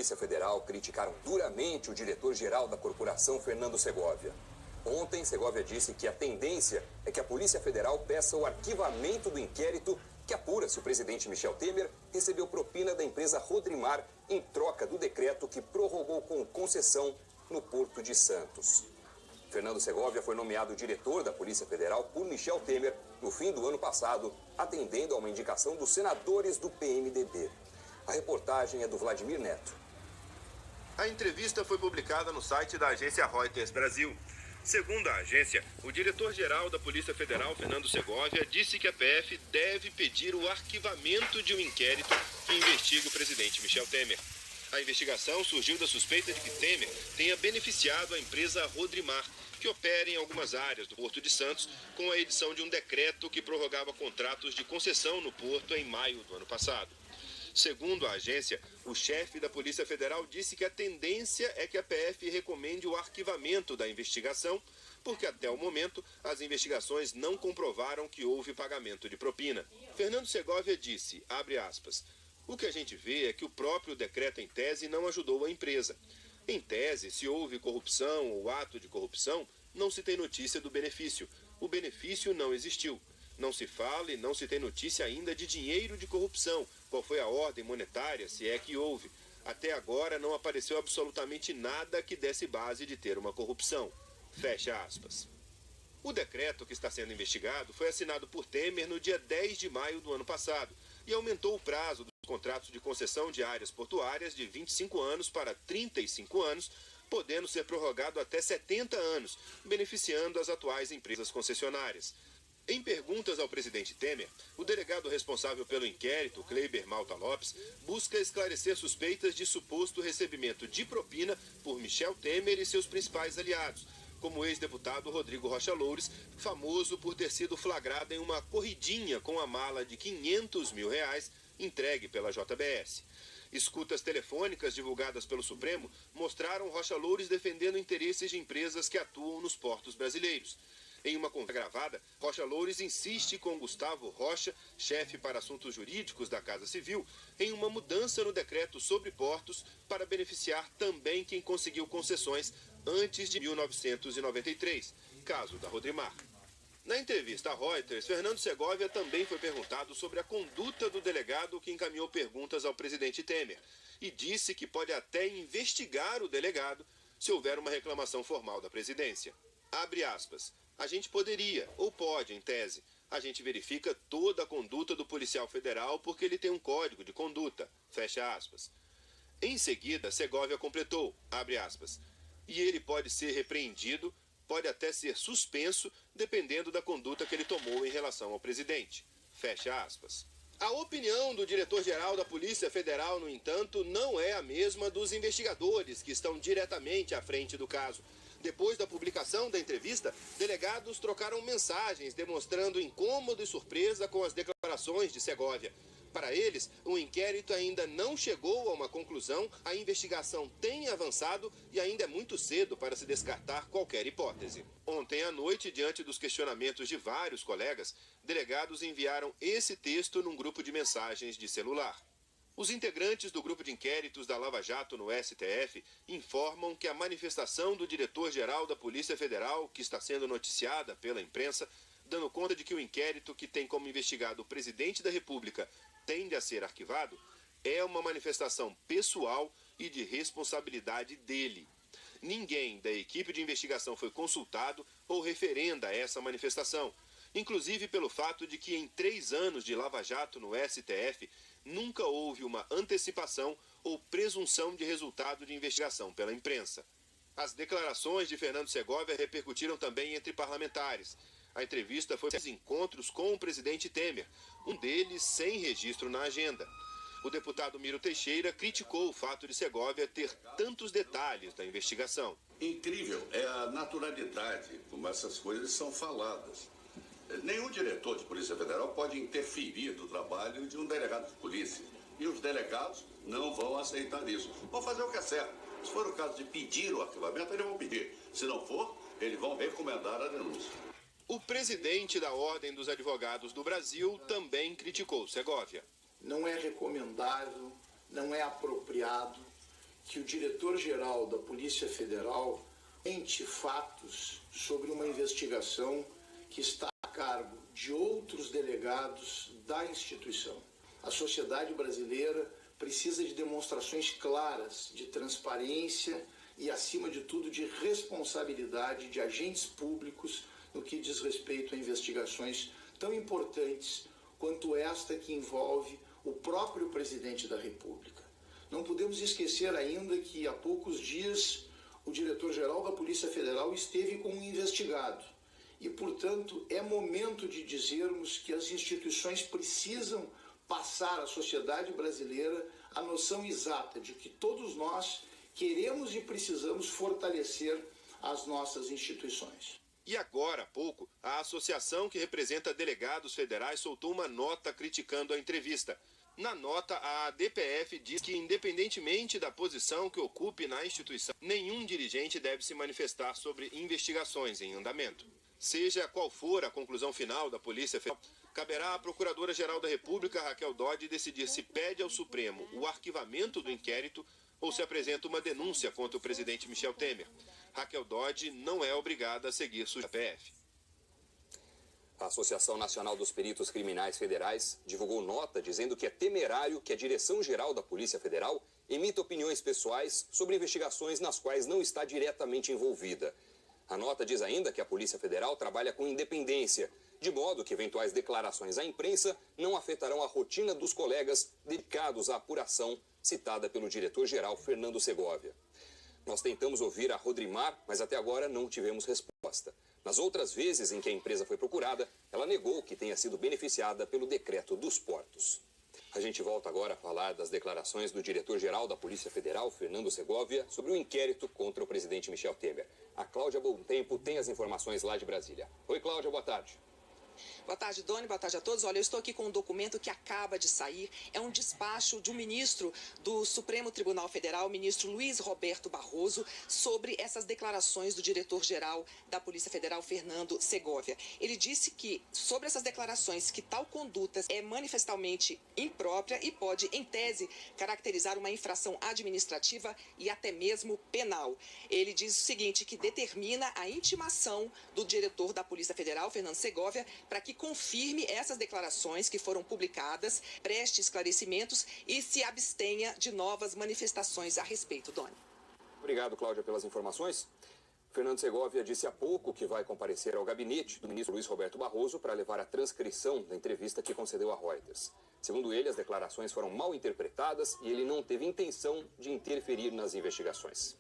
Polícia Federal criticaram duramente o diretor-geral da corporação, Fernando Segovia. Ontem, Segovia disse que a tendência é que a Polícia Federal peça o arquivamento do inquérito que apura se o presidente Michel Temer recebeu propina da empresa Rodrimar em troca do decreto que prorrogou com concessão no Porto de Santos. Fernando Segovia foi nomeado diretor da Polícia Federal por Michel Temer no fim do ano passado, atendendo a uma indicação dos senadores do PMDB. A reportagem é do Vladimir Neto. A entrevista foi publicada no site da agência Reuters Brasil. Segundo a agência, o diretor-geral da Polícia Federal, Fernando Segovia, disse que a PF deve pedir o arquivamento de um inquérito que investiga o presidente Michel Temer. A investigação surgiu da suspeita de que Temer tenha beneficiado a empresa Rodrimar, que opera em algumas áreas do Porto de Santos, com a edição de um decreto que prorrogava contratos de concessão no Porto em maio do ano passado. Segundo a agência, o chefe da Polícia Federal disse que a tendência é que a PF recomende o arquivamento da investigação, porque até o momento as investigações não comprovaram que houve pagamento de propina. Fernando Segovia disse, abre aspas, o que a gente vê é que o próprio decreto em tese não ajudou a empresa. Em tese, se houve corrupção ou ato de corrupção, não se tem notícia do benefício. O benefício não existiu. Não se fala e não se tem notícia ainda de dinheiro de corrupção. Qual foi a ordem monetária, se é que houve? Até agora não apareceu absolutamente nada que desse base de ter uma corrupção. Fecha aspas. O decreto que está sendo investigado foi assinado por Temer no dia 10 de maio do ano passado e aumentou o prazo dos contratos de concessão de áreas portuárias de 25 anos para 35 anos, podendo ser prorrogado até 70 anos, beneficiando as atuais empresas concessionárias. Em perguntas ao presidente Temer, o delegado responsável pelo inquérito, Kleiber Malta Lopes, busca esclarecer suspeitas de suposto recebimento de propina por Michel Temer e seus principais aliados, como o ex-deputado Rodrigo Rocha Loures, famoso por ter sido flagrado em uma corridinha com a mala de R$500 mil entregue pela JBS. Escutas telefônicas divulgadas pelo Supremo mostraram Rocha Loures defendendo interesses de empresas que atuam nos portos brasileiros. Em uma conversa gravada, Rocha Loures insiste com Gustavo Rocha, chefe para assuntos jurídicos da Casa Civil, em uma mudança no decreto sobre portos para beneficiar também quem conseguiu concessões antes de 1993, caso da Rodrimar. Na entrevista à Reuters, Fernando Segovia também foi perguntado sobre a conduta do delegado que encaminhou perguntas ao presidente Temer e disse que pode até investigar o delegado se houver uma reclamação formal da presidência. Abre aspas. A gente poderia, ou pode, em tese. A gente verifica toda a conduta do policial federal porque ele tem um código de conduta. Fecha aspas. Em seguida, Segovia completou, abre aspas. E ele pode ser repreendido, pode até ser suspenso, dependendo da conduta que ele tomou em relação ao presidente. Fecha aspas. A opinião do diretor-geral da Polícia Federal, no entanto, não é a mesma dos investigadores que estão diretamente à frente do caso. Depois da publicação da entrevista, delegados trocaram mensagens demonstrando incômodo e surpresa com as declarações de Segovia. Para eles, o inquérito ainda não chegou a uma conclusão, a investigação tem avançado e ainda é muito cedo para se descartar qualquer hipótese. Ontem à noite, diante dos questionamentos de vários colegas, delegados enviaram esse texto num grupo de mensagens de celular. Os integrantes do grupo de inquéritos da Lava Jato no STF informam que a manifestação do diretor-geral da Polícia Federal, que está sendo noticiada pela imprensa, dando conta de que o inquérito que tem como investigado o presidente da República tende a ser arquivado, é uma manifestação pessoal e de responsabilidade dele. Ninguém da equipe de investigação foi consultado ou referenda essa manifestação, inclusive pelo fato de que em 3 anos de Lava Jato no STF, nunca houve uma antecipação ou presunção de resultado de investigação pela imprensa. As declarações de Fernando Segovia repercutiram também entre parlamentares. A entrevista foi para encontros com o presidente Temer, um deles sem registro na agenda. O deputado Miro Teixeira criticou o fato de Segovia ter tantos detalhes da investigação. Incrível é a naturalidade como essas coisas são faladas. Nenhum diretor de Polícia Federal pode interferir no trabalho de um delegado de polícia. E os delegados não vão aceitar isso. Vão fazer o que é certo. Se for o caso de pedir o arquivamento, eles vão pedir. Se não for, eles vão recomendar a denúncia. O presidente da Ordem dos Advogados do Brasil também criticou Segovia. Não é recomendável, não é apropriado que o diretor-geral da Polícia Federal mente fatos sobre uma investigação que está a cargo de outros delegados da instituição. A sociedade brasileira precisa de demonstrações claras de transparência e, acima de tudo, de responsabilidade de agentes públicos no que diz respeito a investigações tão importantes quanto esta que envolve o próprio presidente da República. Não podemos esquecer ainda que há poucos dias o diretor-geral da Polícia Federal esteve com um investigado e, portanto, é momento de dizermos que as instituições precisam passar à sociedade brasileira a noção exata de que todos nós queremos e precisamos fortalecer as nossas instituições. E agora há pouco, a associação que representa delegados federais soltou uma nota criticando a entrevista. Na nota, a DPF diz que, independentemente da posição que ocupe na instituição, nenhum dirigente deve se manifestar sobre investigações em andamento. Seja qual for a conclusão final da Polícia Federal, caberá à Procuradora-Geral da República, Raquel Dodge, decidir se pede ao Supremo o arquivamento do inquérito ou se apresenta uma denúncia contra o presidente Michel Temer. Raquel Dodge não é obrigada a seguir sua DPF. A Associação Nacional dos Peritos Criminais Federais divulgou nota dizendo que é temerário que a Direção-Geral da Polícia Federal emita opiniões pessoais sobre investigações nas quais não está diretamente envolvida. A nota diz ainda que a Polícia Federal trabalha com independência, de modo que eventuais declarações à imprensa não afetarão a rotina dos colegas dedicados à apuração citada pelo diretor-geral Fernando Segovia. Nós tentamos ouvir a Rodrimar, mas até agora não tivemos resposta. Nas outras vezes em que a empresa foi procurada, ela negou que tenha sido beneficiada pelo decreto dos portos. A gente volta agora a falar das declarações do diretor-geral da Polícia Federal, Fernando Segovia, sobre o inquérito contra o presidente Michel Temer. A Cláudia Bontempo tem as informações lá de Brasília. Oi, Cláudia, boa tarde. Boa tarde, Doni. Boa tarde a todos. Olha, eu estou aqui com um documento que acaba de sair. É um despacho de um ministro do Supremo Tribunal Federal, o ministro Luiz Roberto Barroso, sobre essas declarações do diretor-geral da Polícia Federal, Fernando Segovia. Ele disse que, sobre essas declarações, que tal conduta é manifestamente imprópria e pode, em tese, caracterizar uma infração administrativa e até mesmo penal. Ele diz o seguinte, que determina a intimação do diretor da Polícia Federal, Fernando Segovia, para que confirme essas declarações que foram publicadas, preste esclarecimentos e se abstenha de novas manifestações a respeito, Doni. Obrigado, Cláudia, pelas informações. Fernando Segovia disse há pouco que vai comparecer ao gabinete do ministro Luiz Roberto Barroso para levar a transcrição da entrevista que concedeu à Reuters. Segundo ele, as declarações foram mal interpretadas e ele não teve intenção de interferir nas investigações.